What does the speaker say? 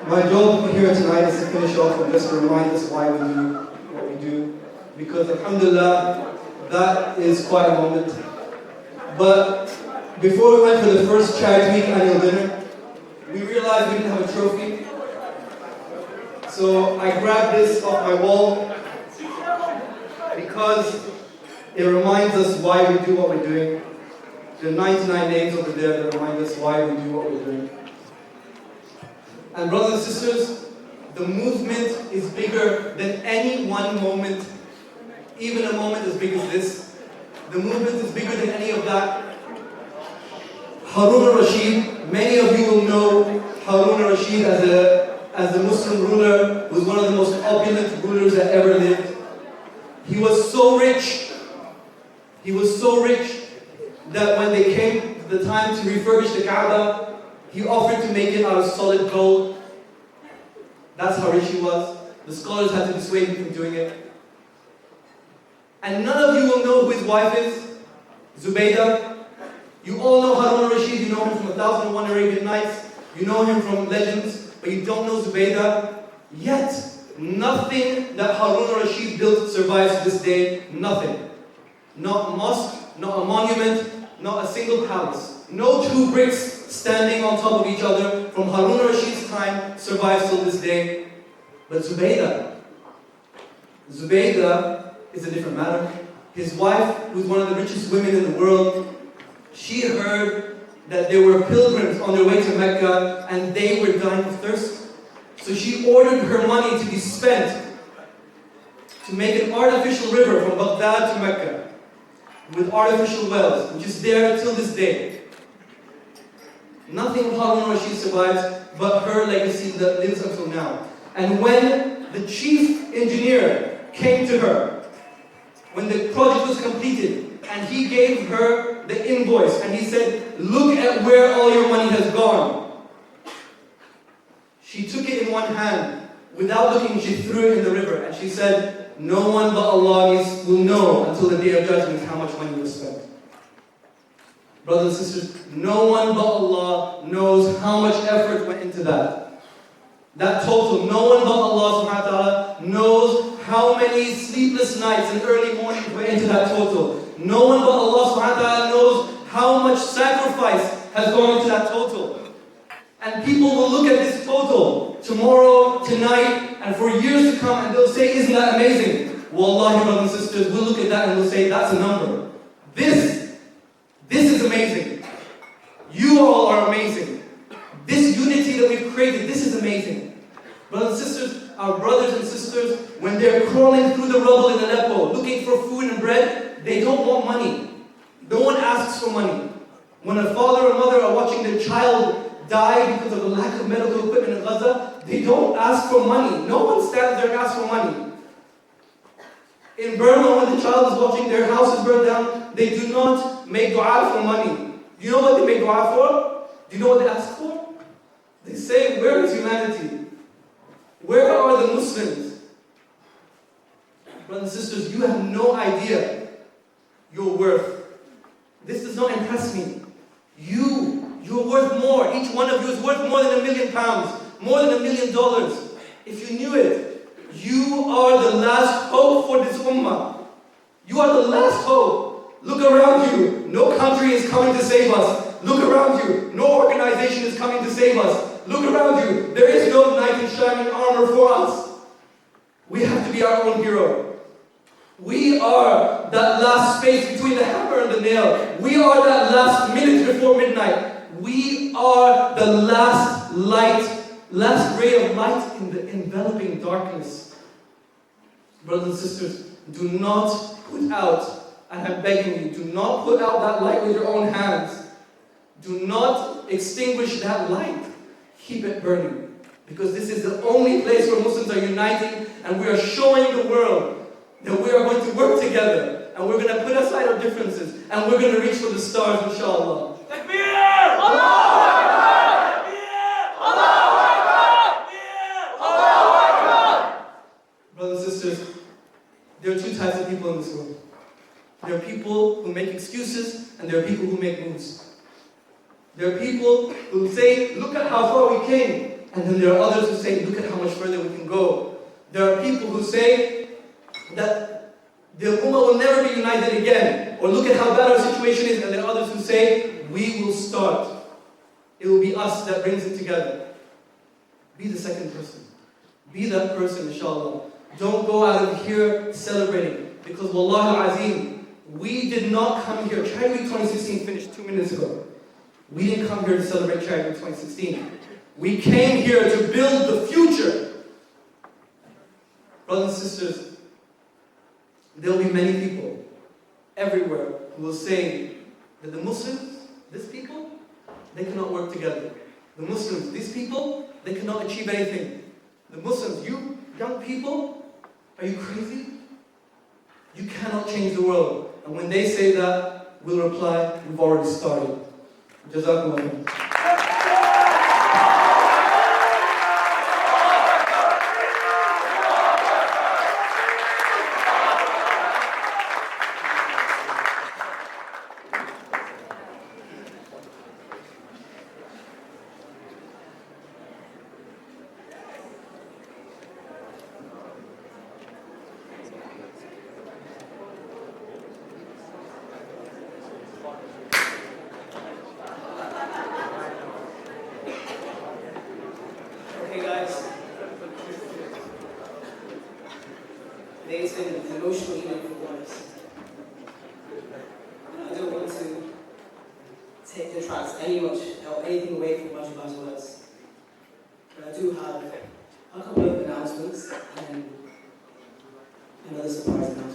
My job here tonight is to finish off and just remind us why we do what we do. Because alhamdulillah, that is quite a moment. But before we went for the first Charity Week annual dinner, we realized we didn't have a trophy. So I grabbed this off my wall because it reminds us why we do what we're doing. There are 99 names over there that remind us why we do what we're doing. And brothers and sisters, the movement is bigger than any one moment, even a moment as big as this. The movement is bigger than any of that. Harun al-Rashid, many of you will know Harun al-Rashid as the Muslim ruler who was one of the most opulent rulers that ever lived. He was so rich that when they came to the time to refurbish the Kaaba, he offered to make it out of solid gold. That's how rich he was. The scholars had to dissuade him from doing it. And none of you will know who his wife is, Zubaydah. You all know Harun al-Rashid, you know him from 1001 Arabian Nights, you know him from legends, but you don't know Zubaydah. Yet, nothing that Harun al-Rashid built survives to this day. Nothing. Not a mosque, not a monument, not a single palace. No two bricks standing on top of each other from Harun al-Rashid's time survives till this day. But Zubaydah is a different matter. His wife, who is one of the richest women in the world, she heard that there were pilgrims on their way to Mecca and they were dying of thirst. So she ordered her money to be spent to make an artificial river from Baghdad to Mecca with artificial wells, which is there till this day. Nothing of Harun al-Rashid survives but her legacy that lives until now. And when the chief engineer came to her, when the project was completed, and he gave her the invoice, and he said, look at where all your money has gone. She took it in one hand. Without looking, she threw it in the river, and she said, no one but Allah will know until the day of judgment how much money was spent. Brothers and sisters, no one but Allah knows how much effort went into that. That total, no one but Allah subhanahu wa ta'ala knows how many sleepless nights and early mornings went into that total. No one but Allah subhanahu wa ta'ala knows how much sacrifice has gone into that total. And people will look at this total tomorrow, tonight, and for years to come, and they'll say, isn't that amazing? Wallahi, brothers and sisters, we'll look at that and we'll say, that's a number. This is amazing. You all are amazing. This unity that we've created, this is amazing. Brothers and sisters, our brothers and sisters, when they're crawling through the rubble in Aleppo, looking for food and bread, they don't want money. No one asks for money. When a father or mother are watching their child die because of a lack of medical equipment in Gaza, they don't ask for money. No one stands there and asks for money. In Burma, when the child is watching their house is burned down, they do not make dua for money. Do you know what they make dua for? Do you know what they ask for? They say, where is humanity? Where are the Muslims? Brothers and sisters, you have no idea your worth. This does not impress me. You're worth more. Each one of you is worth more than £1 million, more than $1 million. If you knew it, you are the last hope for this ummah. You are the last hope. Look around you. No country is coming to save us. Look around you. No organization is coming to save us. Look around you. There is no knight in shining armor for us. We have to be our own hero. We are that last space between the hammer and the nail. We are that last minute before midnight. We are the last light, last ray of light in the enveloping darkness. Brothers and sisters, do not put out, and I'm begging you, do not put out that light with your own hands. Do not extinguish that light. Keep it burning. Because this is the only place where Muslims are uniting, and we are showing the world that we are going to work together, and we're going to put aside our differences, and we're going to reach for the stars, inshallah. Takbir! Allah! excuses, and there are people who make moves. There are people who say, look at how far we came. And then there are others who say, look at how much further we can go. There are people who say that the Ummah will never be united again. Or look at how bad our situation is. And there are others who say, we will start. It will be us that brings it together. Be the second person. Be that person, inshallah. Don't go out of here celebrating. Because Wallahi al-Azim, we did not come here. Charity Week 2016 finished 2 minutes ago. We didn't come here to celebrate Charity Week 2016. We came here to build the future. Brothers and sisters, there will be many people everywhere who will say that the Muslims, these people, they cannot work together. The Muslims, these people, they cannot achieve anything. The Muslims, you young people, are you crazy? You cannot change the world. And when they say that, we'll reply, we've already started. Jazakumullah. It's been an emotional evening for us. I don't want to take the tracks anything away from what you guys words. But I do have a couple of announcements and another surprise announcement.